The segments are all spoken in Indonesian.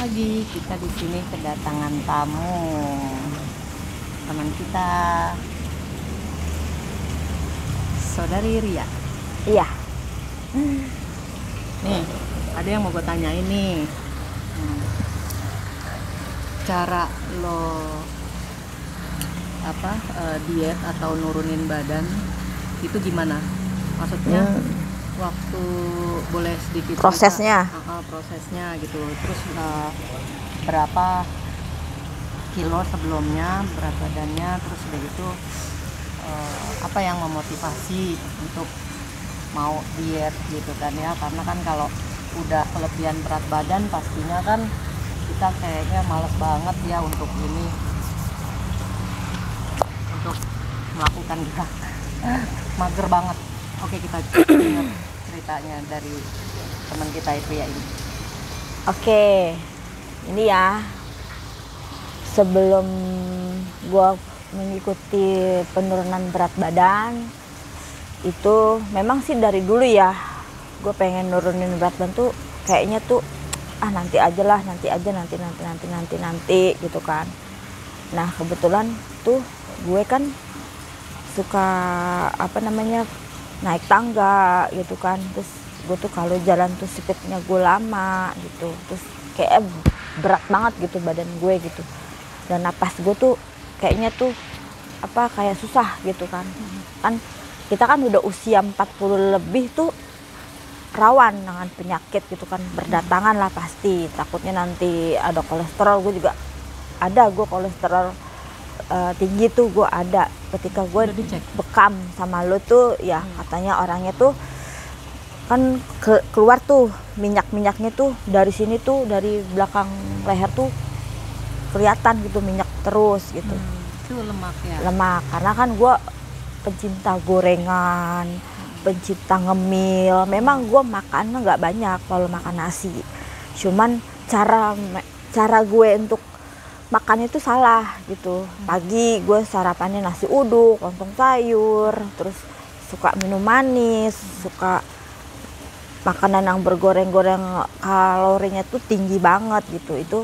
pagi. Kita di sini kedatangan tamu, teman kita, Saudari Ria. Iya. Nih, ada yang mau gue tanyain nih. Cara lo diet atau nurunin badan itu gimana? Maksudnya waktu boleh sedikit Prosesnya. Prosesnya gitu. Terus berapa kilo sebelumnya, berat badannya, terus udah gitu apa yang memotivasi untuk mau diet gitu kan ya? Karena kan kalau udah kelebihan berat badan pastinya kan kita kayaknya males banget ya untuk melakukan gerak. Mager banget. Oke, kita dengar ceritanya dari teman kita itu ya ini. Oke, ini ya, sebelum gua mengikuti penurunan berat badan itu memang sih dari dulu ya, gue pengen nurunin berat badan tuh kayaknya tuh nanti aja lah, nanti gitu kan. Nah kebetulan tuh gue kan suka naik tangga gitu kan, terus gue tuh kalau jalan tuh speednya gue lama gitu, terus kayak berat banget gitu badan gue gitu, dan napas gue tuh kayaknya tuh kayak susah gitu kan. Kan kita kan udah usia 40 lebih tuh rawan dengan penyakit gitu kan, berdatangan lah pasti, takutnya nanti ada kolesterol. Gue juga ada, gue kolesterol tinggi tuh gue ada. Ketika gue bekam sama lo tuh ya, katanya orangnya tuh kan keluar tuh minyak-minyaknya tuh dari sini tuh, dari belakang leher tuh kelihatan gitu minyak terus gitu. Itu lemak ya? Lemak, karena kan gue pencinta gorengan, pencinta ngemil. Memang gue makannya nggak banyak kalau makan nasi, cuman cara gue untuk makan itu salah gitu. Pagi gue sarapannya nasi uduk, lontong sayur, terus suka minum manis, suka makanan yang bergoreng-goreng, kalorinya tuh tinggi banget gitu. Itu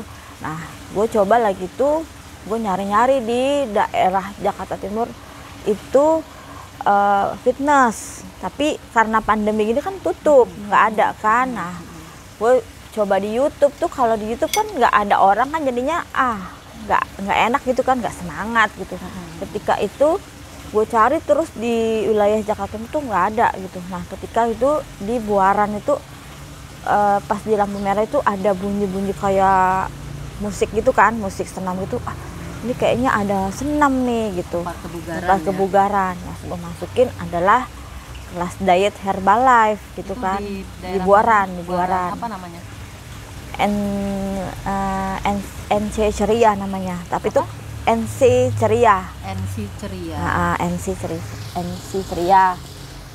nah gue coba lagi tuh, gue nyari-nyari di daerah Jakarta Timur itu fitness, tapi karena pandemi gini kan tutup, nggak ada kan. Nah gue coba di YouTube tuh, kalau di YouTube kan nggak ada orang kan, jadinya nggak enak gitu kan, nggak semangat gitu. Ketika itu gue cari terus di wilayah Jakarta itu nggak ada gitu. Nah ketika itu di Buaran itu pas di lampu merah itu ada bunyi-bunyi kayak musik gitu kan, musik senam gitu. Ini kayaknya ada senam nih gitu, tempat kebugaran. Yang gue masukin adalah kelas diet Herbalife gitu itu kan, di Buaran. Apa namanya? NC Ceria namanya, tapi itu NC Ceria. NC Ceria.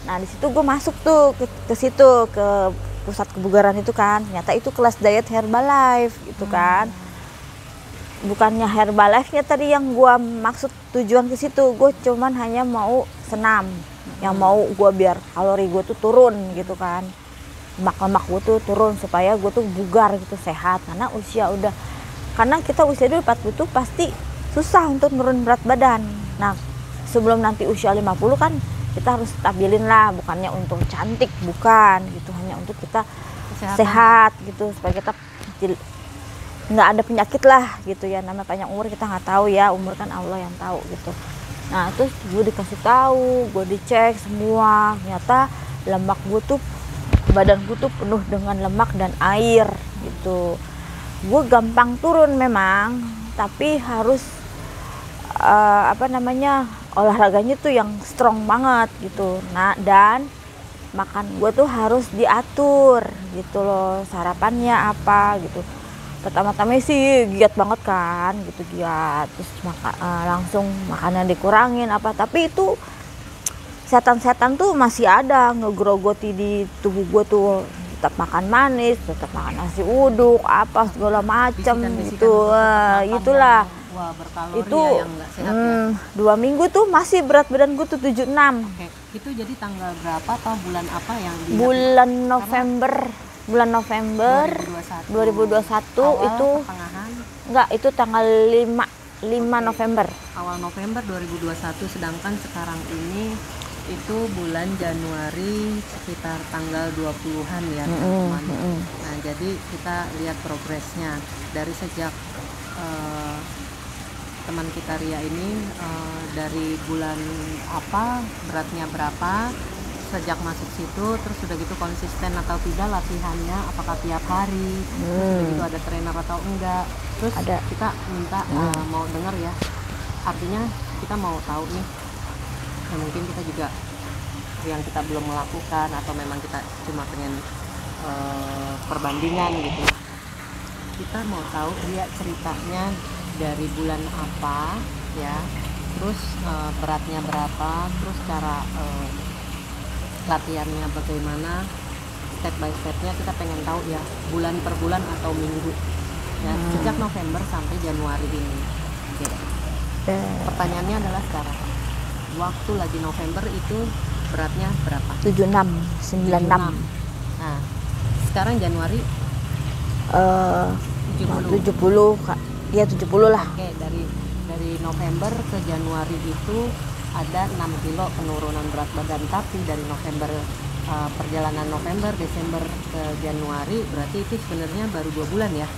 Nah di situ gue masuk tuh ke situ, ke pusat kebugaran itu kan. Ternyata itu kelas diet Herbalife gitu kan. Bukannya Herbalife-nya tadi yang gue maksud, tujuan ke situ. Gue cuman hanya mau senam, yang mau gue biar kalori gue tuh turun gitu kan, lemak-lemak gue tuh turun supaya gue tuh bugar gitu, sehat. Karena kita usia dulu 40 tuh pasti susah untuk turun berat badan. Nah sebelum nanti usia 50 kan kita harus stabilin lah, bukannya untuk cantik, bukan gitu, hanya untuk kita sehat gitu, supaya kita nggak ada penyakit lah gitu ya. Namanya panjang umur kita nggak tahu ya, umur kan Allah yang tahu gitu. Nah terus gue dikasih tahu, gue dicek semua, ternyata lemak gue tuh, badan gue tuh penuh dengan lemak dan air gitu. Gue gampang turun memang, tapi harus olahraganya tuh yang strong banget gitu. Nah dan makan gue tuh harus diatur gitu loh, sarapannya apa gitu. Pertama-tama sih giat banget kan gitu, giat, terus langsung makannya dikurangin tapi itu setan-setan tuh masih ada ngegrogoti di tubuh gue tuh. Tetap makan manis, tetap makan nasi uduk, apa segala macam gitu. Itulah itu ya, yang nggak sehat ya? 2 minggu tuh masih berat badan gue tuh 76. Oke. Itu jadi tanggal berapa atau bulan apa yang bulan November 2021 2021 Awal, itu pertengahan, enggak, itu tanggal 5 November. awal November 2021, sedangkan sekarang ini itu bulan Januari sekitar tanggal 20-an ya teman-teman. Nah, jadi kita lihat progresnya dari sejak teman kita Ria ini dari bulan apa, beratnya berapa, sejak masuk situ, terus udah gitu konsisten atau tidak latihannya, apakah tiap hari, terus udah gitu ada trainer atau enggak, terus Ada. kita minta mau dengar ya, artinya kita mau tahu nih, ya mungkin kita juga yang kita belum melakukan atau memang kita cuma pengen perbandingan gitu, kita mau tahu dia ceritanya dari bulan apa ya, terus beratnya berapa, terus cara latihannya bagaimana, step by stepnya kita pengen tahu ya, bulan per bulan atau minggu ya, sejak November sampai Januari ini. Oke. Pertanyaannya adalah sekarang, waktu lagi November itu beratnya berapa? 76, 96. Nah, sekarang Januari 70. 70 Kak. Iya 70 lah. Oke, dari November ke Januari itu ada 6 kilo penurunan berat badan, tapi dari November perjalanan November, Desember ke Januari berarti itu sebenarnya baru 2 bulan ya.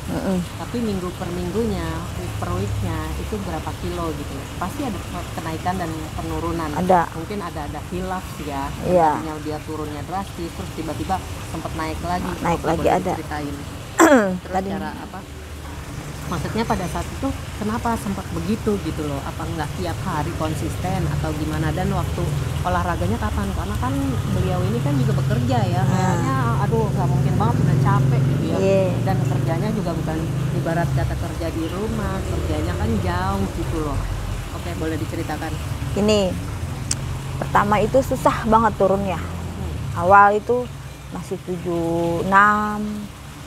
Tapi minggu per minggunya, week per weeknya itu berapa kilo gitu ya. Pasti ada kenaikan dan penurunan. Ada. Mungkin ada hilaf ya. Iya. Tadinya dia turunnya drastis, terus tiba-tiba sempat naik lagi. Naik Apa lagi boleh ada. diceritain? Terus Tadi. cara apa? Maksudnya pada saat itu kenapa sempat begitu gitu loh? Apa nggak tiap hari konsisten atau gimana? Dan waktu olahraganya kapan? Karena kan beliau ini kan juga bekerja ya, kayaknya aduh nggak mungkin banget, udah capek gitu ya. Iya. Dan kerjanya juga bukan ibarat kata kerja di rumah, kerjanya kan jauh gitu loh. Oke, boleh diceritakan? Ini pertama itu susah banget turunnya. Awal itu masih 76,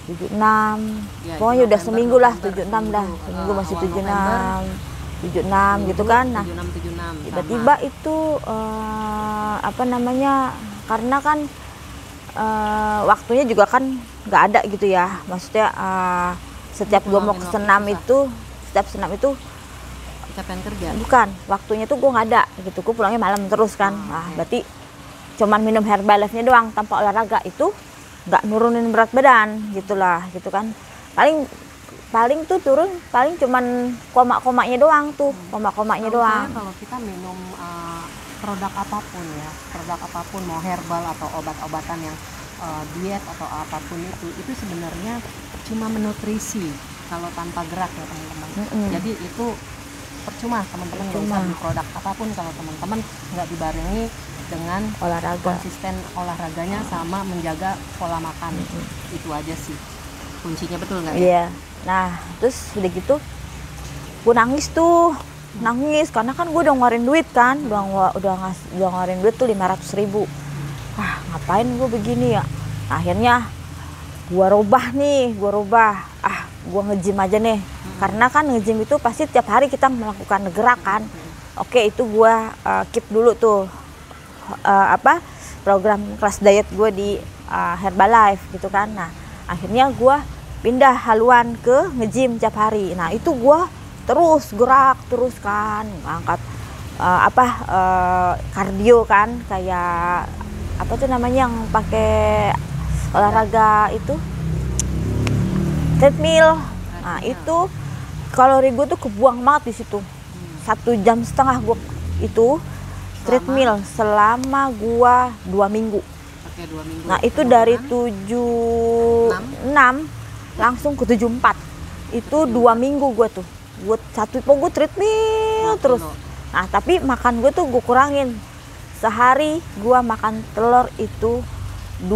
Ya, pokoknya itu udah November, seminggu lah, November, 76 dah, seminggu masih awal 76, November, 76 gitu kan. Nah 76 tiba-tiba itu apa namanya, karena kan waktunya juga kan nggak ada gitu ya, maksudnya setiap gue mau ke senam itu, setiap senam itu capaian kerja. bukan, waktunya tuh gue nggak ada gitu, gue pulangnya malam terus kan. Nah berarti cuman minum Herbalife-nya doang tanpa olahraga, itu nggak nurunin berat badan gitulah gitu kan. Paling tuh turun paling cuman koma-komanya doang tuh, koma-komanya doang. Kalau kita minum produk apapun ya, produk apapun mau herbal atau obat-obatan yang diet atau apapun itu sebenarnya cuma menutrisi kalau tanpa gerak ya teman-teman. Jadi itu percuma teman-teman, nggak usah beli produk apapun kalau teman-teman nggak dibarengi dengan Olahraga. konsisten olahraganya sama menjaga pola makan. Itu aja sih kuncinya, betul nggak? Iya. Nah terus udah gitu gue nangis karena kan gue udah ngeluarin duit kan, udah ngeluarin duit tuh 500.000. Ngapain gue begini ya. Akhirnya gue rubah, gue nge-gym aja nih. Karena kan nge-gym itu pasti tiap hari kita melakukan gerakan. Oke, itu gue keep dulu tuh program kelas diet gue di Herbalife gitu kan. Nah akhirnya gue pindah haluan ke nge-gym tiap hari. Nah itu gue terus gerak terus kan, angkat kardio kan, kayak apa tuh namanya yang pakai olahraga itu, treadmill. Nah itu kalori gue tuh kebuang banget di situ. 1,5 jam gue itu treadmill selama gua 2 minggu. Oke, 2 minggu. Nah itu dari 76 langsung ke 74. Itu 2 minggu gua tuh. Gue treadmill terus. Nah tapi makan gue tuh gue kurangin. Sehari gua makan telur itu 2.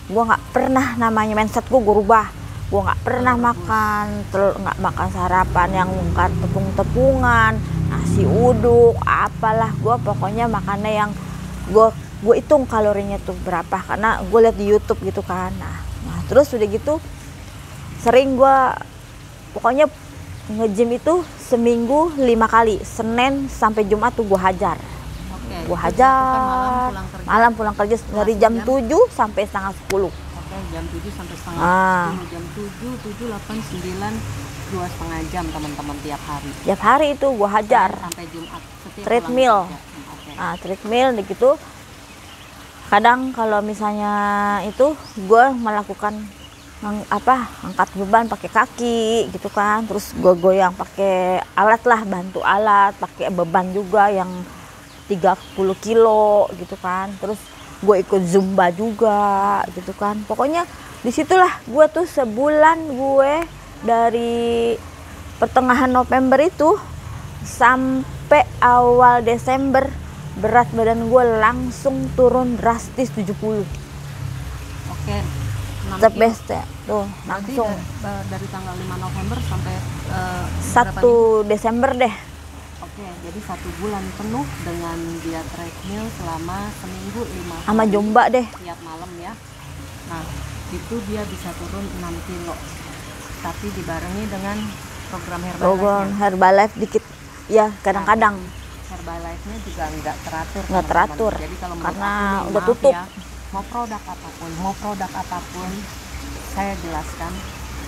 Gua nggak pernah namanya mindset gue rubah. Gue nggak pernah makan telur, nggak makan sarapan yang bukan tepung-tepungan, nasi uduk, apalah. Gue pokoknya makannya yang gue hitung kalorinya tuh berapa, karena gue lihat di YouTube gitu kan. Nah terus udah gitu sering gue pokoknya nge-gym itu seminggu 5 kali, Senin sampai Jumat tuh gue hajar. Gue hajar malam pulang kerja dari jam 7 sampai setengah 10. Oke, jam 7 sampai setengah Ah. 10, jam 7, 7, 8, 9, 2,5 jam teman-teman tiap hari. Tiap hari itu gue hajar. Sampai Jumat. Setiap Treadmill. pulang kerja. Oke. Nah, treadmill gitu. Kadang kalau misalnya itu gue melakukan angkat beban pakai kaki gitu kan, terus gue goyang pakai alat lah, bantu alat, pakai beban juga yang 30 kilo gitu kan, terus gue ikut zumba juga gitu kan. Pokoknya disitulah gue tuh sebulan, gue dari pertengahan November itu sampai awal Desember, berat badan gue langsung turun drastis 70. Oke. 6 The kilo. best ya tuh Berarti langsung dari tanggal 5 November sampai berapa 1 Desember deh. Oke, jadi 1 bulan penuh dengan dia treadmill selama seminggu 5 Sama hari Jomba deh. tiap malam ya. Nah, itu dia bisa turun 6 kilo. Tapi dibarengi dengan program Program Herbalife. Herbalife dikit ya kadang-kadang. Herbalife-nya juga nggak teratur. Nggak teman-teman. teratur, Jadi kalau menurut karena aku nih, udah maaf tutup. ya, mau produk apapun, saya jelaskan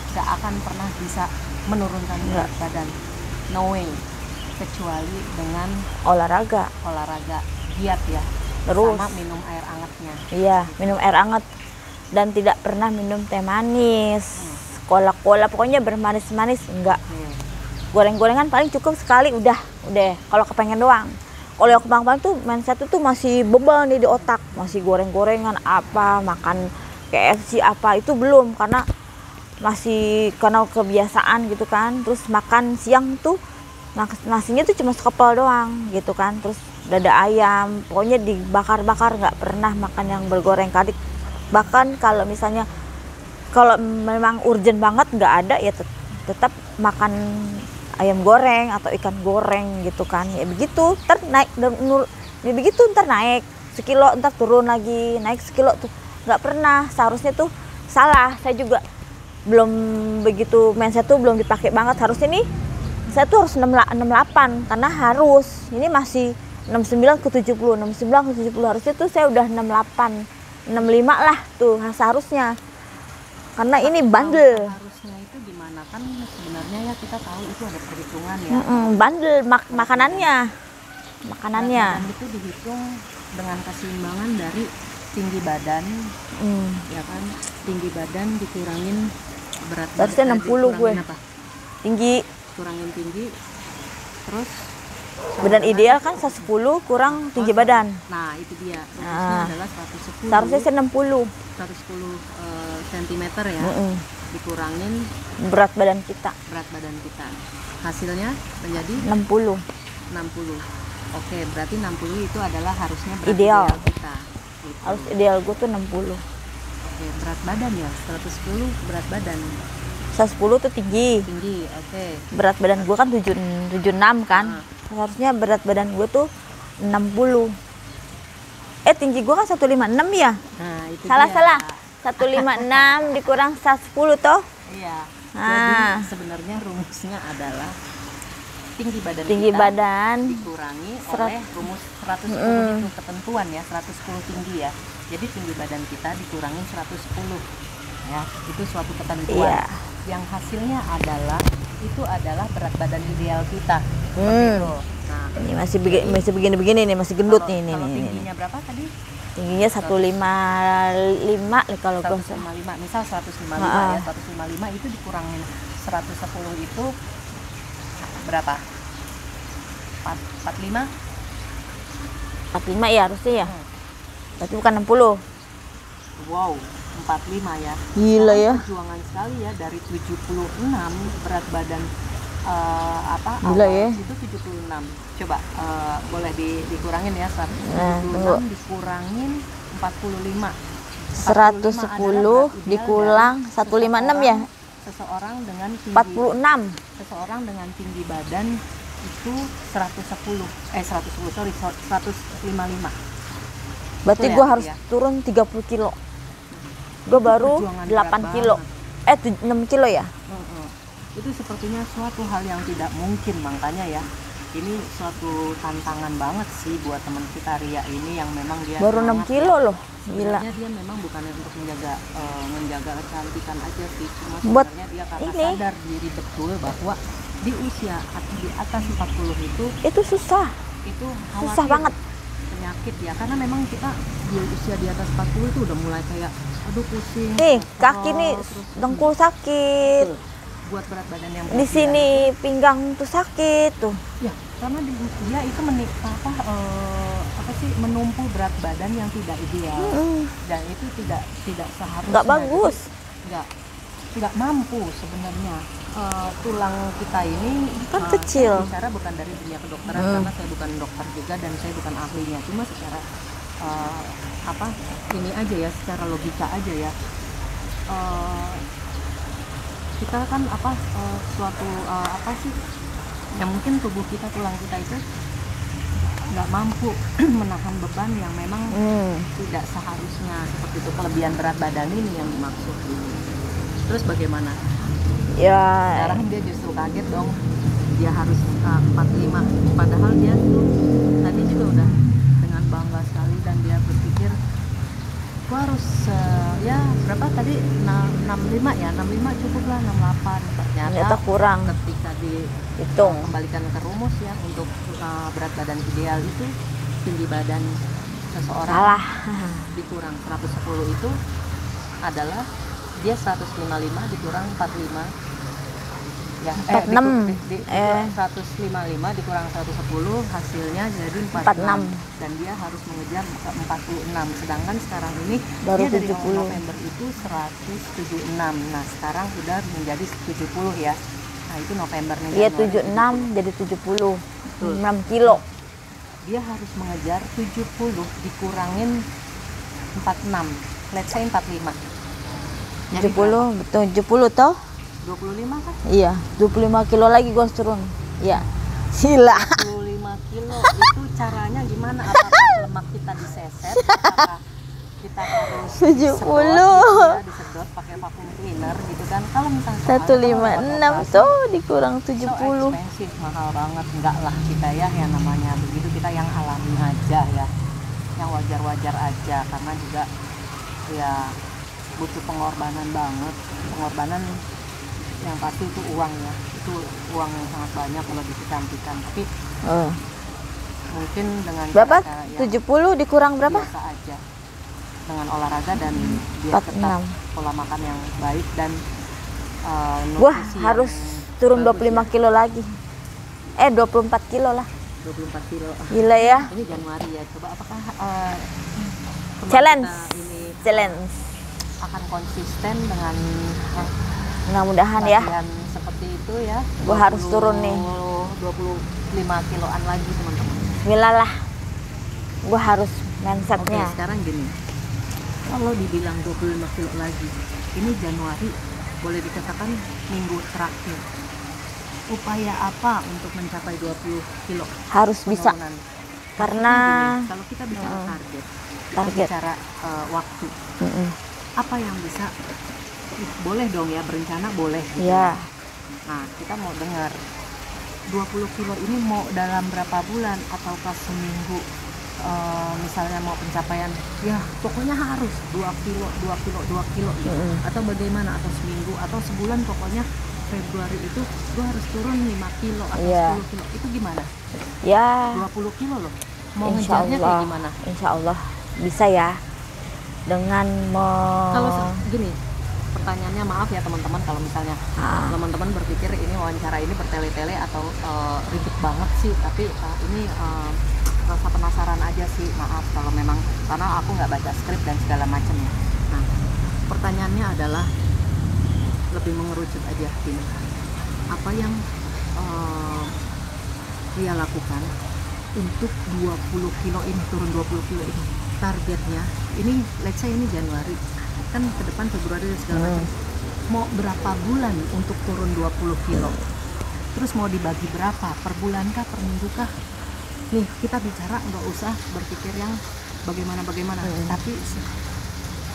nggak akan pernah bisa menurunkan Nggak. berat badan. No way. Kecuali dengan Olahraga. olahraga giat ya. Terus. Sama minum air hangatnya. Iya, minum air hangat dan tidak pernah minum teh manis. Cola-cola pokoknya bermanis-manis enggak. Goreng-gorengan paling cukup sekali udah. Kalau kepengen doang. Kalau yang kemarin tuh mindset itu masih beban nih di otak, masih goreng-gorengan apa, makan KFC apa itu belum karena masih karena kebiasaan gitu kan. Terus makan siang tuh nasinya tuh cuma sekepal doang gitu kan, terus dada ayam pokoknya dibakar-bakar, nggak pernah makan yang bergoreng kali. Bahkan kalau misalnya kalau memang urgent banget nggak ada ya tetap makan ayam goreng atau ikan goreng gitu kan, ya begitu ntar naik ya begitu ntar naik sekilo ntar turun lagi, naik sekilo tuh nggak pernah. Seharusnya tuh salah, saya juga belum begitu, mindset tuh belum dipakai banget. Harusnya nih saya tuh harus 68 karena harus ini masih 69 ke 70, 69 ke 70, harusnya tuh saya udah 68, 65 lah tuh seharusnya. Karena ini bandel. Harusnya itu gimana kan sebenarnya ya kita tahu itu ada perhitungan ya. Bandel makanannya. Dan itu dihitung dengan keseimbangan dari tinggi badan, ya kan? Tinggi badan dikurangin berat badan. Harusnya 60 gue. Apa? Tinggi. Kurangin tinggi, terus Badan ideal kan 110 kurang tinggi badan. Nah itu dia, rumusnya adalah 110. Seharusnya 60. 110 cm ya, dikurangin Berat badan kita. Hasilnya menjadi 60. 60. Oke, berarti 60 itu adalah harusnya berat Ideal. kita. Gitu. Harus ideal gue tuh 60. Oke, berat badan ya, 110 berat badan. 110 tuh tinggi. Oke. Berat badan gue kan 76 kan. Harusnya berat badan gue tuh 60. Tinggi gue kan 156 ya. Nah, itu Salah. dia. 156 dikurang 110 toh. Iya. Nah. Jadi sebenarnya rumusnya adalah tinggi badan Tinggi kita badan dikurangi oleh rumus 110 itu ketentuan ya, 110 tinggi ya. Jadi tinggi badan kita dikurangin 110. Ya, itu suatu ketentuan. Iya. Yang hasilnya adalah itu adalah berat badan ideal kita. Seperti itu. Nah, ini masih begini nih, masih gendut kalau, nih kalau nih. tingginya berapa tadi? Tingginya 155 kalau gue 155. Misal 155 ya, 155 itu dikurangin 110 itu berapa? 45? 45 ya harusnya ya. Berarti bukan 60. Wow, 45 ya. Gila ya. Perjuangan sekali ya dari 76 berat badan Gila awal ya. itu 76. Coba boleh dikurangin ya 176 tunggu. dikurangin 45. 110 dikurang 156 ya. Seseorang dengan tinggi 46. seseorang dengan tinggi badan itu 155. Berarti Betul gue ya, harus ya? turun 30 kilo. Gue baru perjuangan 8 berat kilo. 6 kilo ya. Itu sepertinya suatu hal yang tidak mungkin, makanya ya ini suatu tantangan banget sih buat teman kita Ria ini yang memang dia Baru 6 semangat kilo ya. loh. Gila. Sebenarnya dia memang bukannya untuk menjaga kecantikan aja sih, cuma Buat sebenarnya dia karena ini. sadar diri betul bahwa di usia di atas 40 Itu susah. itu Susah khawatir banget. penyakit ya, karena memang kita di usia di atas 40 itu udah mulai kayak aduh pusing, Nih, kolesterol, kaki nih terus dengkul sakit. betul, buat berat badan yang Di berlebihan sini pinggang tuh sakit tuh. ya, karena dia itu menumpu berat badan yang tidak ideal dan itu tidak seharusnya. Nggak bagus. Jadi, nggak mampu sebenarnya. Tulang kita ini Kan kecil. saya bicara bukan dari dunia kedokteran karena saya bukan dokter juga dan saya bukan ahlinya, cuma secara ini aja ya, secara logika aja ya. Kita kan yang mungkin tubuh kita, tulang kita itu nggak mampu menahan beban yang memang tidak seharusnya seperti itu. Kelebihan berat badan ini yang dimaksud. Terus bagaimana? Ya, Sekarang dia justru kaget dong, dia harus 45, padahal dia tuh tadi juga udah dengan bangga sekali dan dia berpikir gua harus ya berapa tadi 65 ya, 65 cukup lah, 68. ternyata kurang. Ketika Hitung. kembalikan ke rumus ya, untuk berat badan ideal itu tinggi badan seseorang Salah. dikurang 110 itu adalah dia 155 dikurang 45 ya 46. 155 dikurang 110 hasilnya jadi 46 dan dia harus mengejar ke 46, sedangkan sekarang ini Baru dia dari 70. November itu 176. Nah sekarang sudah menjadi 70 ya. Nah itu November nih. Dia Januari 76 jadi 70. Betul. 6 kilo. Dia harus mengejar 70 dikurangin 46, let's say 45. Jadi 70, betul 70 toh? 25 kan? Iya, 25 kilo lagi gua harus turun. Iya. Gila. 25 kilo itu caranya gimana? Apakah lemak kita diseset? Apakah kita harus 70. disedot pakai vacuum cleaner gitu kan? Kalau misalnya 156 tuh dikurang so 70. expensive, mahal banget. Enggak lah kita ya, yang namanya begitu, kita yang alami aja ya, yang wajar-wajar aja, karena juga ya butuh pengorbanan banget, pengorbanan yang pasti itu uang ya, itu uang yang sangat banyak kalau di kecantikan. Tapi mungkin dengan Berapa? cara yang 70 dikurang berapa? biasa aja, dengan olahraga dan dia 46. tetap pola makan yang baik dan Gua nutrisi harus yang turun bagus 25 ya. kilo lagi. 24 kilo lah. 24 kilo. Gila ya. Ini Januari ya, coba apakah teman Challenge. kita ini Challenge. akan konsisten dengan Mudah-mudahan ya. latihan seperti itu ya. Gua harus turun nih. 25 kiloan lagi teman-teman. Bismillah lah. Gua harus Oke, mindsetnya. sekarang gini. Kalau dibilang 25 kilo lagi, ini Januari boleh dikatakan minggu terakhir. Upaya apa untuk mencapai 20 kilo? Harus bisa. penurunan? Karena Gini, kalau kita bicara target, kita Target. bicara waktu, apa yang bisa, boleh dong ya berencana, boleh gitu. ya Nah kita mau dengar 20 kilo ini mau dalam berapa bulan ataukah seminggu. Misalnya mau pencapaian ya pokoknya harus 2 kilo gitu. Atau bagaimana, atau seminggu atau sebulan, pokoknya Februari itu gue harus turun 5 kilo atau Iya. 10 kilo, itu gimana? ya 20 kilo loh, mau insya ngejarnya kayak Allah, gimana? insya Allah bisa ya dengan Kalau gini, pertanyaannya, maaf ya teman-teman kalau misalnya teman-teman berpikir ini wawancara ini bertele-tele atau ribet banget sih, tapi ini rasa penasaran aja sih, maaf kalau memang, karena aku nggak baca skrip dan segala macamnya. Nah pertanyaannya adalah lebih mengerucut aja gini, apa yang dia lakukan untuk 20 kilo ini, turun 20 kilo ini, targetnya ini let's say ini Januari, kan ke depan Februari dan segala macam, mau berapa bulan untuk turun 20 kilo, terus mau dibagi berapa, per bulan kah, per minggu kah? Nih kita bicara, nggak usah berpikir yang bagaimana, tapi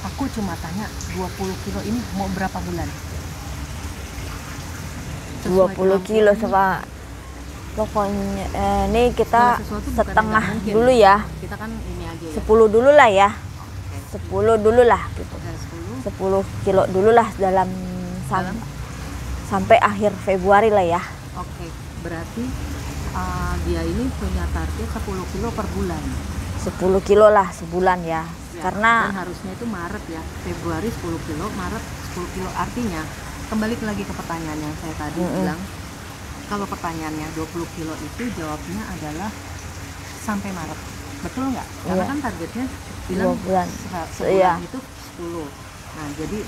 aku cuma tanya 20 kilo ini mau berapa bulan? Sesuai 20 kilo kemampuan. sama Pokoknya ini kita Segala sesuatu bukan setengah nggak mungkin. dulu ya. Kita kan ini aja ya. 10 dulu lah ya. Oke. 10 dulu lah gitu. Udah 10. 10 kilo dulu lah dalam Dalam? sampai akhir Februari lah ya. Oke, berarti dia ini punya target 10 kilo per bulan. 10 kilo lah sebulan ya. Ya, Karena dan harusnya itu Maret ya. Februari 10 kilo, Maret 10 kilo. Artinya kembali lagi ke pertanyaan yang saya tadi bilang. Kalau pertanyaannya 20 kilo itu jawabnya adalah sampai Maret. Betul nggak? Karena Iya. kan targetnya bilang 2 bulan. sebulan Iya. itu 10. Nah, jadi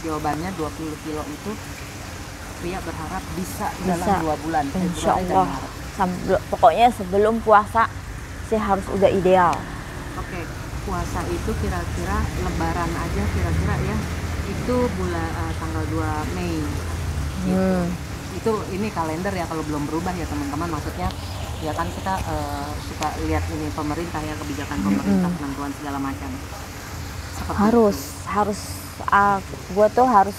jawabannya 20 kilo itu Ria berharap bisa dalam Bisa. 2 bulan. Insya Februari dan Allah. Maret. Pokoknya sebelum puasa sih harus udah ideal. Oke, puasa itu kira-kira Lebaran aja kira-kira ya. Itu bulan tanggal 2 Mei. Gitu. Itu ini kalender ya, kalau belum berubah ya teman-teman, maksudnya ya kan kita suka lihat ini pemerintah ya, kebijakan pemerintah, penentuan segala macam. Seperti Harus gue tuh harus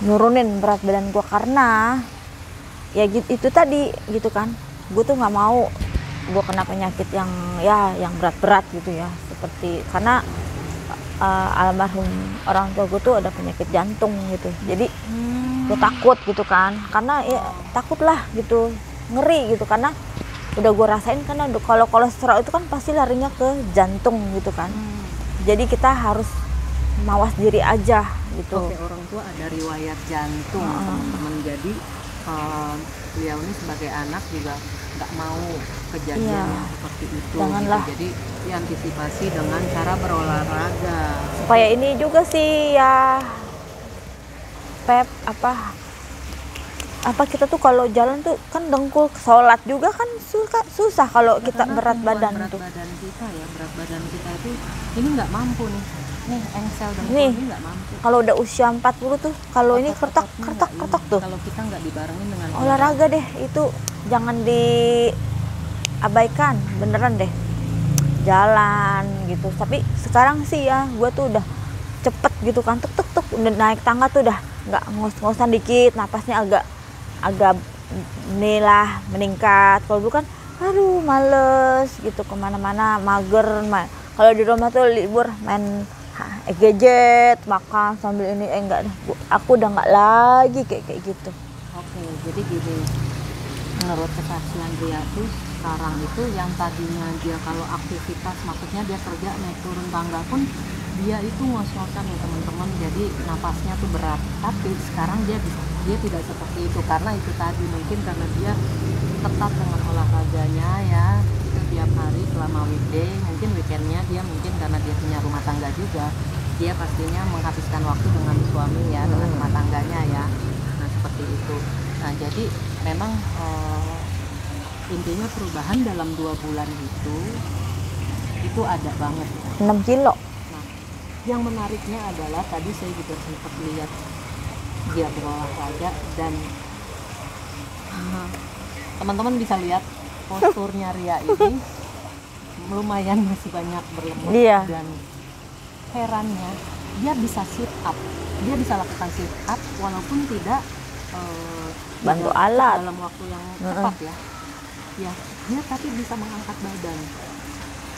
nurunin berat badan gue karena ya gitu itu tadi gitu kan, gue tuh nggak mau gue kena penyakit yang berat-berat gitu ya, seperti karena almarhum orang tua gue tuh ada penyakit jantung gitu, jadi gue takut gitu kan, karena ya takut lah gitu, ngeri gitu, karena udah gue rasain, karena kalau kolesterol itu kan pasti larinya ke jantung gitu kan. Jadi kita harus mawas diri aja gitu. Oke, orang tua ada riwayat jantung teman-teman, jadi beliau ini sebagai anak juga nggak mau kejadian yang seperti itu. Janganlah. Gitu. Jadi diantisipasi dengan cara berolahraga. Supaya ini juga sih ya Pep, apa kita tuh kalau jalan tuh kan dengkul, sholat juga kan susah kalau kita Karena berat tumpuan badan berat tuh. badan kita ya, berat badan kita itu ini nggak mampu nih engsel dengkul Nih, ini nggak mampu. Kalau udah usia 40 tuh, kalau ini kertak tuh. Kalau kita nggak dibarengin dengan Olahraga deh, itu jangan diabaikan, beneran deh. Jalan gitu. Tapi sekarang sih ya, gue tuh udah cepet gitu kan, tuk udah naik tangga tuh udah nggak ngos-ngosan dikit, napasnya agak inilah meningkat. Kalau dulu kan, aduh males gitu kemana-mana, mager. Kalau di rumah tuh libur main gadget, makan sambil ini, enggak deh. Aku udah nggak lagi kayak gitu. Oke, jadi gini, menurut kesaksian dia tuh sekarang itu yang tadinya dia kalau aktivitas, maksudnya dia kerja naik turun tangga pun dia itu ngos-ngosan ya teman-teman, jadi napasnya tuh berat. Tapi sekarang dia tidak seperti itu, karena itu tadi mungkin karena dia tetap dengan olahraganya ya, itu tiap hari selama weekday, mungkin weekendnya dia mungkin karena dia punya rumah tangga juga, dia pastinya menghabiskan waktu dengan suami ya, dengan rumah tangganya ya. Nah seperti itu. Nah jadi memang intinya perubahan dalam 2 bulan itu ada banget ya. 6 kilo. Nah, yang menariknya adalah tadi saya juga sempat lihat dia berolahraga dan teman-teman bisa lihat posturnya Ria ini lumayan masih banyak berlemot. Iya. Dan herannya dia bisa sit up, dia bisa lakukan sit up walaupun tidak Bantu alat dalam waktu yang tepat ya. Ya, dia tapi bisa mengangkat badan.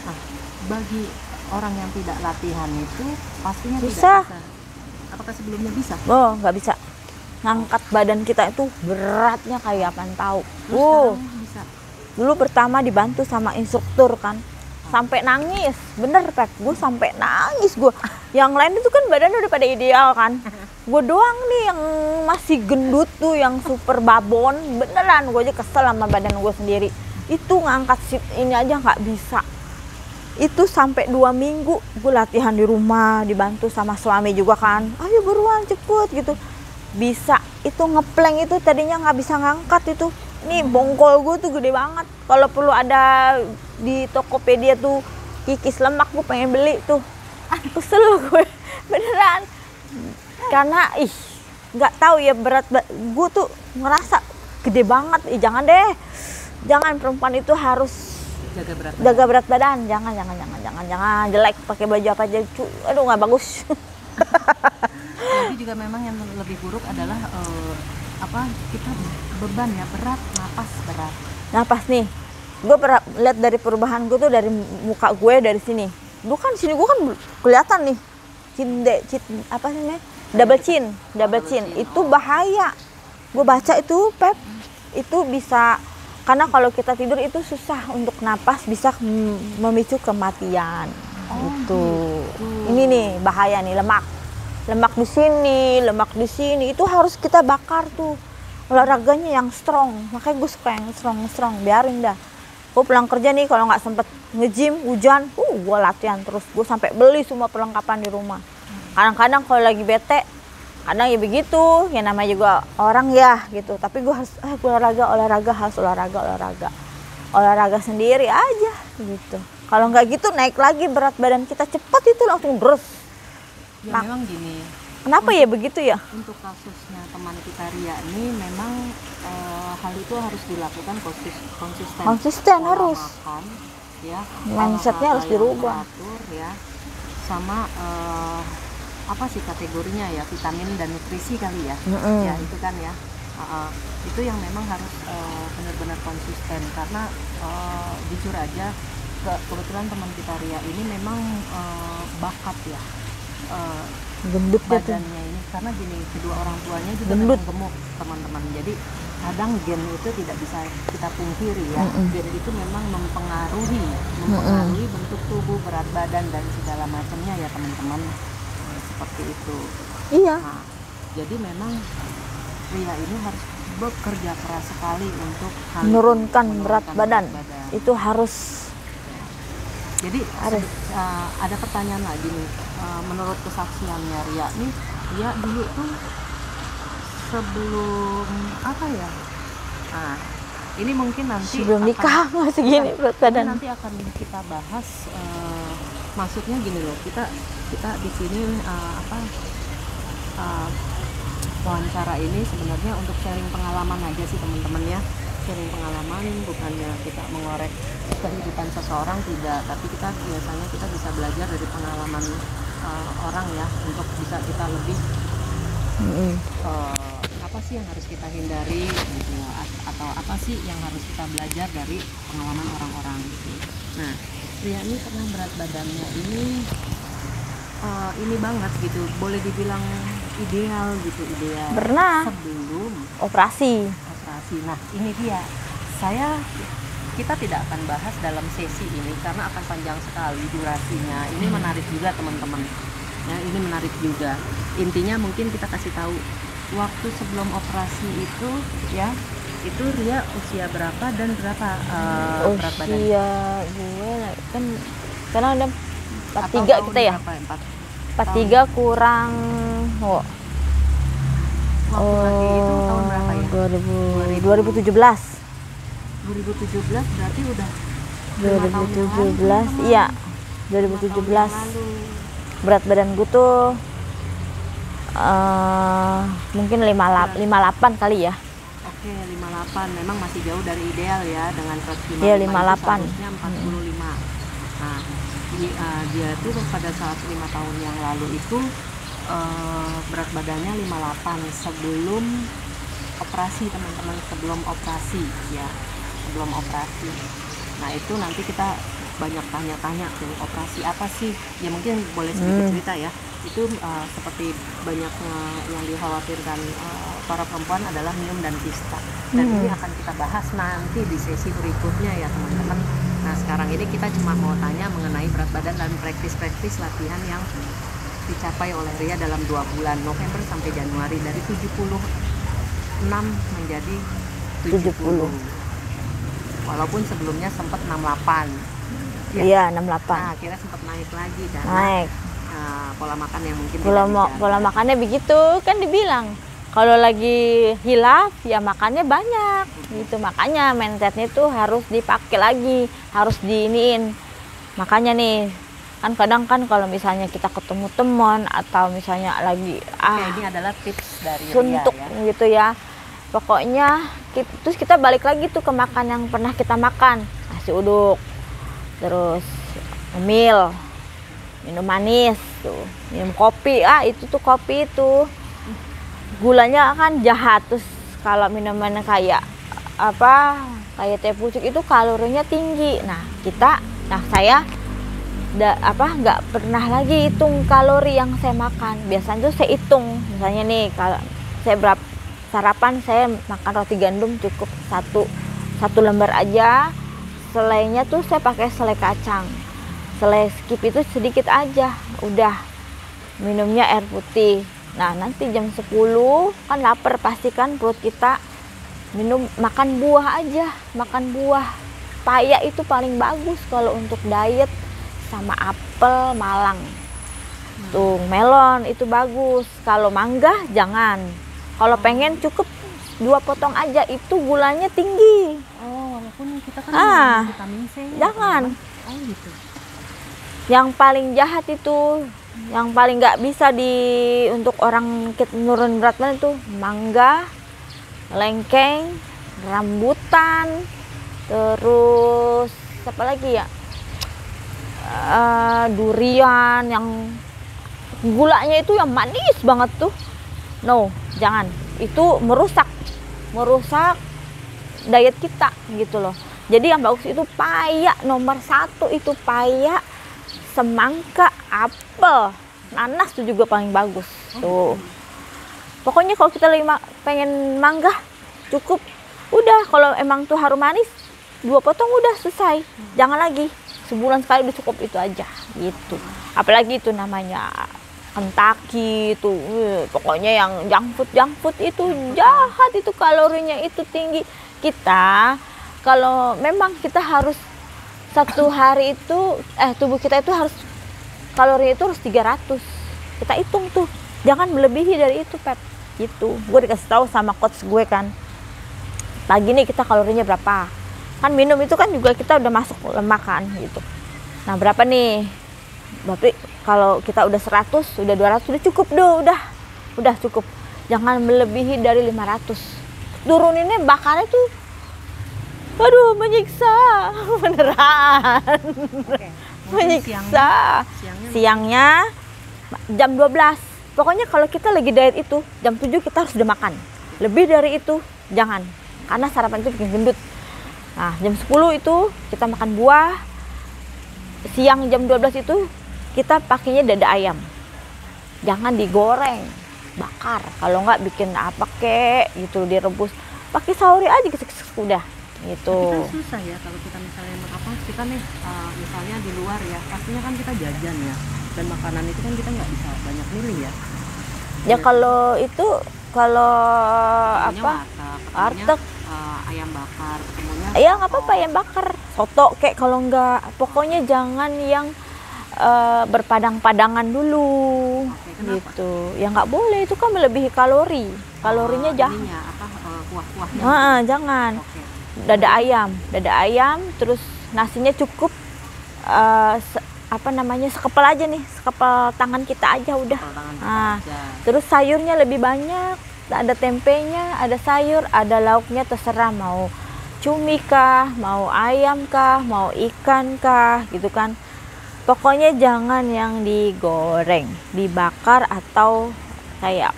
Nah, bagi orang yang tidak latihan itu pastinya Susah. tidak bisa. Apakah sebelumnya bisa? Oh, nggak bisa. Ngangkat badan kita itu beratnya kayak apaan tahu. Terus sekarang bisa. Dulu pertama dibantu sama instruktur kan. Sampai nangis. Bener, Pep. Gue sampai nangis gue. Yang lain itu kan badannya udah pada ideal kan. Gue doang nih yang masih gendut tuh, yang super babon. Beneran, gue aja kesel sama badan gue sendiri. Itu ngangkat sit ini aja nggak bisa. Itu sampai 2 minggu gue latihan di rumah, dibantu sama suami juga kan. Ayo buruan cepet gitu. Bisa. Itu ngeplank itu tadinya nggak bisa ngangkat itu. Nih bongkol gue tuh gede banget. Kalau perlu ada di Tokopedia tuh kikis lemak, gue pengen beli tuh. Kesel gue. Beneran. Karena nggak tahu ya berat gue tuh ngerasa gede banget. Jangan deh. Jangan, perempuan itu harus jaga berat badan. Jangan jelek pakai baju apa aja. Aduh nggak bagus. Jadi juga memang yang lebih buruk adalah apa kita beban ya, berat, napas berat. Napas nih, gue lihat dari perubahan gue tuh dari muka gue dari sini. Gue kan sini gue kan kelihatan nih, apa sih namanya? Double chin. Itu bahaya. Gue baca itu Pep, itu bisa karena kalau kita tidur itu susah untuk napas, bisa memicu kematian. Gitu. Ini nih bahaya nih, lemak di sini itu harus kita bakar tuh. Olahraganya yang strong, makanya gue suka yang strong, biarin dah. Gue pulang kerja nih kalau nggak sempet nge-gym hujan, gue latihan terus. Gue sampai beli semua perlengkapan di rumah. Kadang-kadang kalau lagi bete, kadang ya begitu, ya namanya juga orang ya gitu. Tapi gue harus olahraga sendiri aja gitu. Kalau nggak gitu naik lagi berat badan kita cepet itu langsung terus. Ya memang gini. Kenapa ya begitu ya? Untuk kasusnya teman kita Ria ini memang hal itu harus dilakukan konsisten. Konsisten harus. Makan, ya. Mindsetnya harus dirubah. Teratur, ya. Sama apa sih kategorinya ya, vitamin dan nutrisi kali ya. Ya itu kan ya. Itu yang memang harus benar-benar konsisten karena jujur aja kebetulan teman kita Ria ini memang bakat ya. Gendut badannya ini karena gini, kedua orang tuanya juga memang gemuk teman-teman, jadi kadang gen itu tidak bisa kita pungkiri ya. Gen itu memang mempengaruhi bentuk tubuh, berat badan dan segala macamnya ya teman-teman. Seperti itu. Iya. Nah, jadi memang Ria ini harus bekerja keras sekali untuk menurunkan berat badan. Itu harus. Jadi ada pertanyaan lagi nih, menurut kesaksiannya Ria nih, Ria dulu tuh sebelum apa ya? Nah, ini mungkin nanti sebelum nikah masih gini berat badan. Nanti akan kita bahas. Maksudnya gini loh, kita di sini wawancara ini sebenarnya untuk sharing pengalaman aja sih teman-teman ya. Sharing pengalaman, bukannya kita mengorek kehidupan seseorang, tidak, tapi kita biasanya kita bisa belajar dari pengalaman orang ya, untuk bisa kita lebih apa sih yang harus kita hindari gitu, atau apa sih yang harus kita belajar dari pengalaman orang-orang gitu. Nah, Ria ini karena berat badannya ini banget gitu, boleh dibilang ideal gitu, ideal pernah sebelum operasi. Nah ini dia, kita tidak akan bahas dalam sesi ini karena akan panjang sekali durasinya. Ini menarik juga teman-teman ya, ini menarik juga. Intinya mungkin kita kasih tahu waktu sebelum operasi itu ya, itu Ria usia berapa dan berapa berat badan? Usia gue kan sekarang ada 43 kita ya. 43 kurang waktu lagi itu tahun berapa ya? 2017 berarti udah 2017 iya 2017. Berat badan gue tuh mungkin 58 kali ya. Oke, 58 memang masih jauh dari ideal ya, dengan 155 iya, 58 seharusnya 45. Nah dia tuh pada saat 5 tahun yang lalu itu berat badannya 58 sebelum operasi teman-teman, sebelum operasi. Nah itu nanti kita banyak tanya-tanya tuh, operasi apa sih ya, mungkin boleh sedikit cerita ya. Itu seperti banyaknya yang dikhawatirkan para perempuan adalah miom dan kista, dan ini akan kita bahas nanti di sesi berikutnya ya teman-teman. Nah sekarang ini kita cuma mau tanya mengenai berat badan dan praktis-praktis latihan yang dicapai oleh Ria dalam 2 bulan, November sampai Januari, dari 76 menjadi 70. Walaupun sebelumnya sempat 68. Iya, 68. Nah, akhirnya sempat naik lagi kan. Naik. Pola makan yang mungkin pola makannya begitu kan dibilang. Kalau lagi hilaf ya makannya banyak gitu. Makanya mindsetnya itu harus dipakai lagi, harus diiniin. Makanya nih, kan kadang kan kalau misalnya kita ketemu teman atau misalnya lagi ini adalah tips dari suntuk Ria, ya. Gitu ya. Pokoknya terus kita balik lagi tuh ke makan yang pernah kita makan, nasi uduk, terus ngemil, minum manis tuh, minum kopi. Itu tuh kopi itu gulanya kan jahat, terus kalau minuman kayak apa, kayak teh pucuk itu kalorinya tinggi. Nah saya nggak pernah lagi hitung kalori yang saya makan. Biasanya tuh saya hitung, misalnya nih kalau saya sarapan saya makan roti gandum cukup satu lembar aja. Selainya tuh saya pakai selai kacang, selai skip itu sedikit aja, udah. Minumnya air putih. Nah nanti jam 10 kan lapar pasti kan perut kita, makan buah aja, makan buah. Paya itu paling bagus kalau untuk diet, sama apel malang. Tuh melon itu bagus. Kalau mangga jangan. Kalau pengen cukup 2 potong aja, itu gulanya tinggi. Oh, walaupun kita kan vitamin C. Jangan. Oh gitu. Yang paling jahat itu, yang paling nggak bisa untuk orang nurun berat badan itu mangga, lengkeng, rambutan, terus apa lagi ya? Durian yang gulanya itu yang manis banget tuh. No, jangan. Itu merusak diet kita gitu loh. Jadi yang bagus itu paya, nomor 1 itu paya, semangka, apel, nanas tuh juga paling bagus tuh. Pokoknya kalau kita lagi pengen mangga cukup, udah. Kalau emang tuh harum manis 2 potong udah selesai, jangan lagi. Sebulan sekali udah cukup, itu aja gitu. Apalagi itu namanya Kentucky itu, pokoknya yang junk food itu jahat, itu kalorinya itu tinggi. Kita kalau memang kita harus satu hari itu tubuh kita itu harus kalori itu harus 300, kita hitung tuh, jangan melebihi dari itu, Pep. Gitu gue dikasih tahu sama coach gue kan, pagi nih kita kalorinya berapa, kan minum itu kan juga kita udah masuk lemak kan gitu. Nah berapa nih, berarti kalau kita udah 100, udah 200 udah cukup tuh, udah cukup, jangan melebihi dari 500. Turuninnya bakarnya tuh, waduh menyiksa beneran. Menyiksa. Siangnya jam 12. Pokoknya kalau kita lagi diet itu jam 7 kita harus udah makan. Lebih dari itu jangan, karena sarapan itu bikin gendut. Nah jam 10 itu kita makan buah. Siang jam 12 itu kita pakainya dada ayam, jangan digoreng, bakar. Kalau nggak bikin apa kek gitu, direbus, pakai sauri aja udah gitu. Tapi kan susah ya kalau kita misalnya kita nih misalnya di luar ya, pastinya kan kita jajan ya, dan makanan itu kan kita nggak bisa banyak milih ya. Ya kalau itu warteg, ayam bakar, ketemunya ya nggak apa-apa ayam bakar, soto kek. Kalau nggak, pokoknya jangan yang berpadang-padangan dulu. Oke, gitu. Ya nggak boleh, itu kan melebihi kalorinya jahat. Kuah-kuahnya. Jangan. Oke. Dada ayam, terus nasinya cukup sekepel aja nih, sekepel tangan kita aja udah. Terus sayurnya lebih banyak, ada tempenya, ada sayur, ada lauknya, terserah mau cumi kah, mau ayam kah, mau ikan kah, gitu kan. Pokoknya jangan yang digoreng, dibakar, atau kayak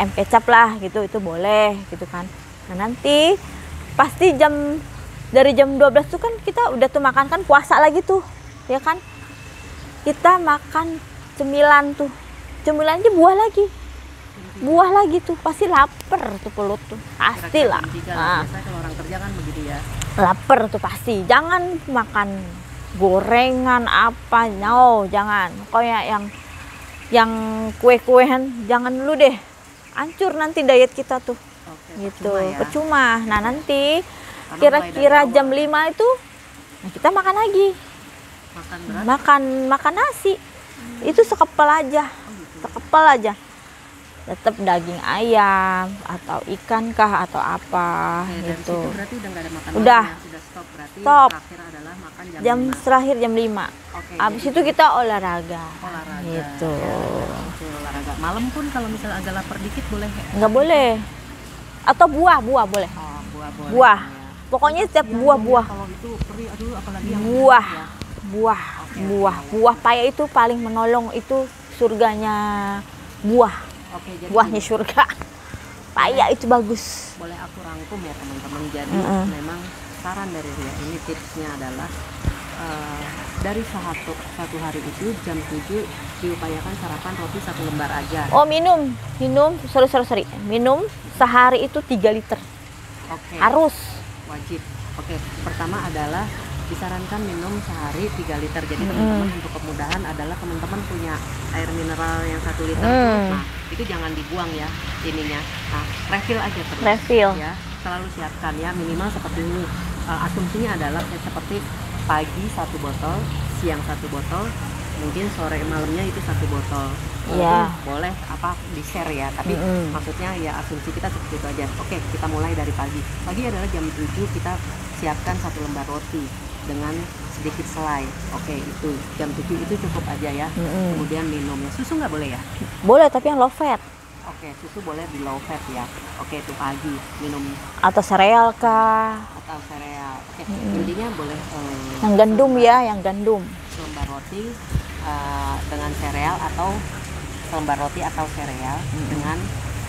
M kecap lah gitu, itu boleh gitu kan. Nah nanti pasti dari jam 12 tuh kan kita udah tuh makan kan, puasa lagi tuh ya kan, kita makan cemilan aja, buah lagi tuh, pasti lapar tuh perut tuh, pasti lah. Biasanya kalau orang kerja kan begitu ya, lapar tuh pasti. Jangan makan gorengan apa, jangan. Pokoknya yang kue-kuean jangan dulu deh, hancur nanti diet kita tuh. Oke, gitu percuma ya. Nah nanti kira-kira jam 5 itu kita makan lagi, makan nasi. Itu sekepel aja, tetap daging ayam atau ikan kah atau apa. Oke, gitu. Dari situ berarti udah nggak ada makan udah stop. Berarti stop. terakhir adalah makan Terakhir jam 5. Oke, Abis itu kita olahraga. Gitu. Ya, olahraga. Malam pun kalau misalnya agak lapar dikit boleh? Nggak boleh. Atau buah boleh. Oh, buah. Buah. Pokoknya setiap buah. Kalau itu perih, apalagi yang buah paya itu paling menolong, itu surganya buah. Oke, jadi buahnya surga. Paya itu bagus. Boleh aku rangkum ya teman-teman. Jadi memang saran dari Ria ini, tipsnya adalah dari satu hari itu jam 7 diupayakan sarapan roti 1 lembar aja. Oh, minum, sorry. Minum sehari itu 3 liter. Oke. Harus. Wajib. Oke. Pertama adalah disarankan minum sehari 3 liter. Jadi teman-teman untuk kemudahan adalah teman-teman punya air mineral yang 1 liter. Nah, itu jangan dibuang ya ininya. Nah, refill aja terus. Refill. Ya, selalu siapkan ya minimal seperti ini. Asumsinya adalah seperti pagi 1 botol, siang 1 botol, mungkin sore malamnya itu 1 botol. Iya. Boleh apa di share ya, tapi maksudnya ya asumsi kita seperti itu aja. Oke, kita mulai dari pagi. Pagi adalah jam 7 kita siapkan 1 lembar roti dengan sedikit selai. Oke, itu jam 7 itu cukup aja ya. Kemudian minumnya susu nggak boleh ya? Boleh, tapi yang low fat. Oke, susu boleh di low fat ya. Oke, itu pagi minum Atau sereal kah? atau sereal. Oke, intinya boleh Yang gandum ya, yang gandum. selembar roti dengan sereal atau selembar roti atau sereal dengan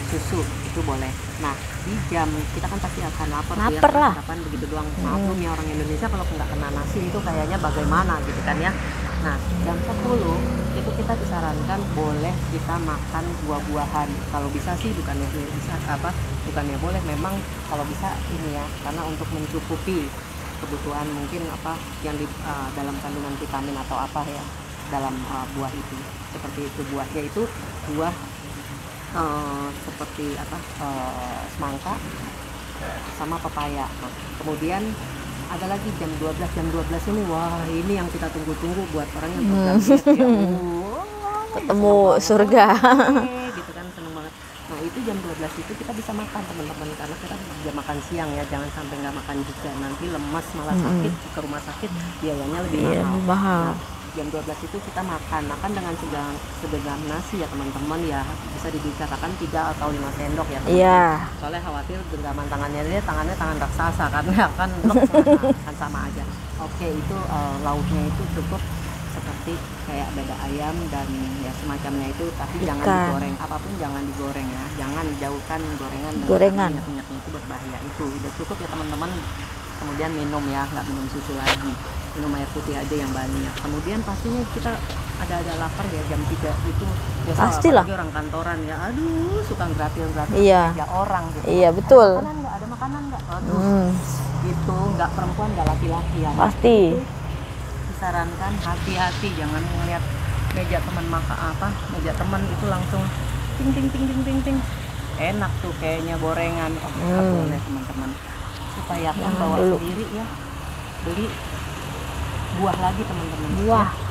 susu itu boleh. Nah, di jam kita kan pasti akan lapar tuh ya, Lapar lah. sarapan begitu doang. Maklum ya orang Indonesia kalau nggak kena nasi itu kayaknya bagaimana gitu kan ya. Nah, jam 10 itu kita disarankan boleh kita makan buah-buahan. Kalau bisa sih bukannya bisa bukannya boleh, memang kalau bisa ini ya, karena untuk mencukupi kebutuhan mungkin yang di dalam kandungan vitamin atau apa ya dalam buah itu. Seperti itu buah, yaitu buah seperti semangka sama pepaya. Nah, kemudian ada lagi jam 12 ini, wah ini yang kita tunggu-tunggu buat orang yang program diet ya. Ketemu surga. Gitu kan, seneng banget. Nah, itu jam 12 itu kita bisa makan teman-teman, karena kita bisa makan siang ya, jangan sampai nggak makan juga, nanti lemas malah sakit, ke rumah sakit biayanya lebih mahal. Nah, jam 12 itu kita makan dengan segenggam nasi ya teman-teman ya, bisa dibicarakan 3 atau 5 sendok ya teman-teman. Iya. Soalnya khawatir genggaman tangannya dia tangan raksasa karena kan kan sama aja. Oke, itu lauknya itu cukup seperti kayak dada ayam dan ya semacamnya itu, tapi jangan digoreng, apapun jangan digoreng ya, jangan jauhkan gorengan. Minyaknya itu berbahaya. Itu udah cukup ya teman-teman. Kemudian minum ya, nggak minum susu lagi, minum air putih aja yang banyak. Kemudian pastinya kita ada lapar ya jam 3 itu biasa, pastilah orang kantoran ya, aduh suka gratis iya. Ya orang gitu. Iya betul. Ada makanan nggak? Aduh, gitu, nggak perempuan nggak laki-laki ya. Pasti. Disarankan hati-hati, jangan ngeliat meja teman meja teman itu langsung ting. Enak tuh kayaknya gorengan. Boleh teman-teman. Upayakan bawa sendiri ya, beli buah lagi teman-teman.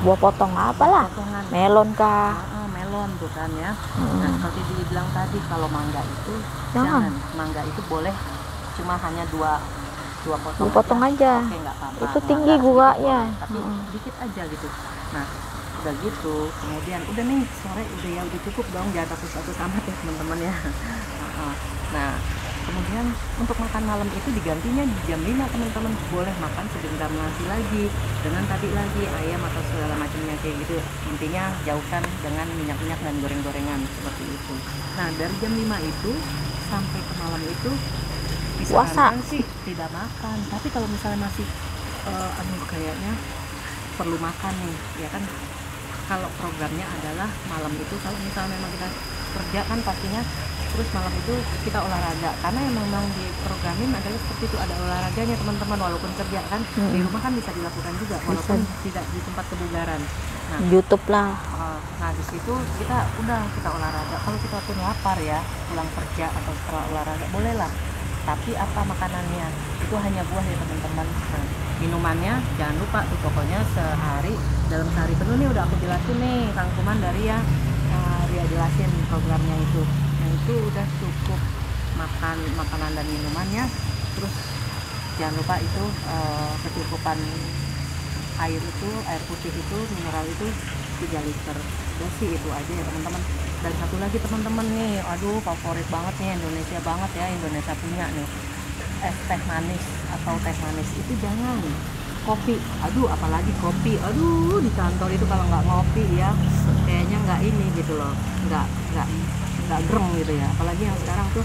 Buah potong apalah, melon kah? Melon tuh kan ya. Nah, seperti dibilang tadi, kalau mangga itu jangan. Mangga itu boleh cuma hanya dua potong aja. Oke, nggak apa-apa. Itu tinggi gulanya, tapi dikit aja gitu. Nah, udah gitu, kemudian udah nih sore udah cukup dong, jangan takut amat ya teman-teman ya. Nah, kemudian untuk makan malam itu digantinya di jam 5 teman-teman, boleh makan segenggam nasi lagi dengan tadi lagi ayam atau segala macamnya kayak gitu. Intinya jauhkan dengan minyak-minyak dan goreng-gorengan seperti itu. Nah, dari jam 5 itu sampai ke malam itu disarankan sih tidak makan, tapi kalau misalnya masih kayaknya perlu makan nih ya kan, kalau programnya adalah malam itu, kalau misalnya memang kita kerja kan pastinya, terus malam itu kita olahraga, karena yang memang diprogramin adalah seperti itu, ada olahraganya teman-teman, walaupun kerja kan di rumah kan bisa dilakukan juga walaupun tidak di tempat kebugaran. Nah, YouTube lah. Nah, di situ kita olahraga. Kalau kita pun lapar ya, pulang kerja atau setelah olahraga bolehlah, tapi apa makanannya itu hanya buah ya teman-teman. Nah, minumannya jangan lupa tuh, pokoknya dalam sehari penuh nih udah aku jelasin nih rangkuman dari yang dia jelasin programnya itu. Nah, itu udah cukup makan makanan dan minumannya, terus jangan lupa itu kecukupan air putih itu, mineral itu 3 liter. Udah sih itu aja ya teman-teman. Dan satu lagi teman-teman nih, aduh favorit banget nih, Indonesia banget ya, Indonesia punya nih, es teh manis atau teh manis itu jangan. Kopi, aduh apalagi kopi, aduh di kantor itu kalau nggak ngopi ya kayaknya nggak ini gitu loh, nggak gerem gitu ya. Apalagi yang sekarang tuh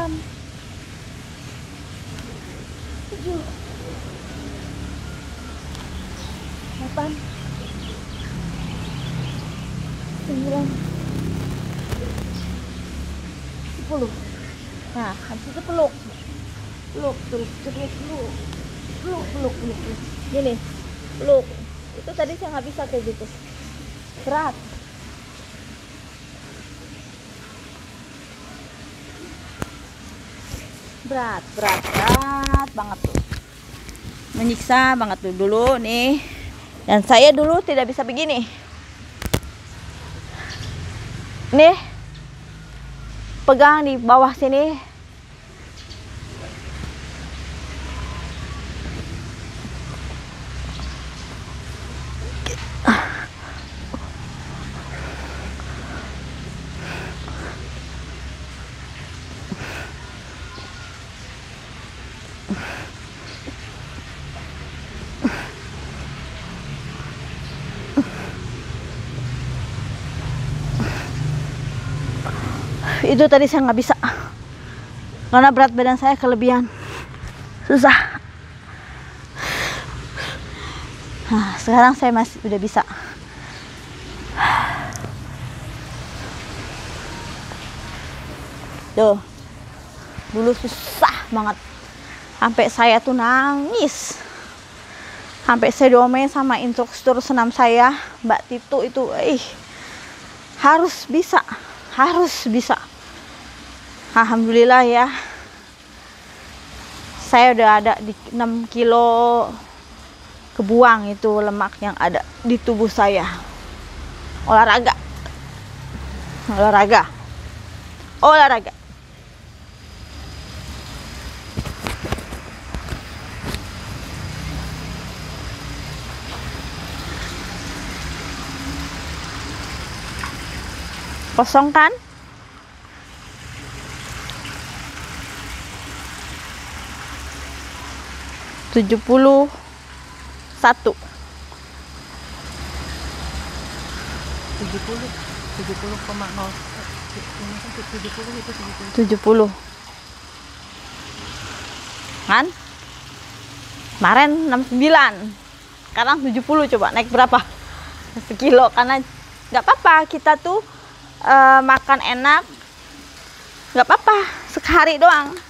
7, 8, 9, 10. Nah, habis itu peluk terus peluk gini, peluk. Itu tadi saya nggak bisa kayak gitu, berat. Berat banget tuh, menyiksa banget tuh dulu nih. Dan saya dulu tidak bisa begini nih, pegang di bawah sini. Itu tadi saya nggak bisa karena berat badan saya kelebihan, susah. Nah, sekarang saya masih udah bisa. Tuh, dulu susah banget, sampai saya tuh nangis, sampai saya diomelin sama instruktur senam saya, Mbak Titu itu, harus bisa. Alhamdulillah ya, saya udah ada di 6 kilo kebuang itu lemak yang ada di tubuh saya. Olahraga. Kosong kan? Tujuh puluh 70 kan? Kemarin 69, sekarang 70. Coba naik berapa? Sekilo. Karena nggak apa-apa, kita tuh makan enak, nggak apa-apa, sekali doang.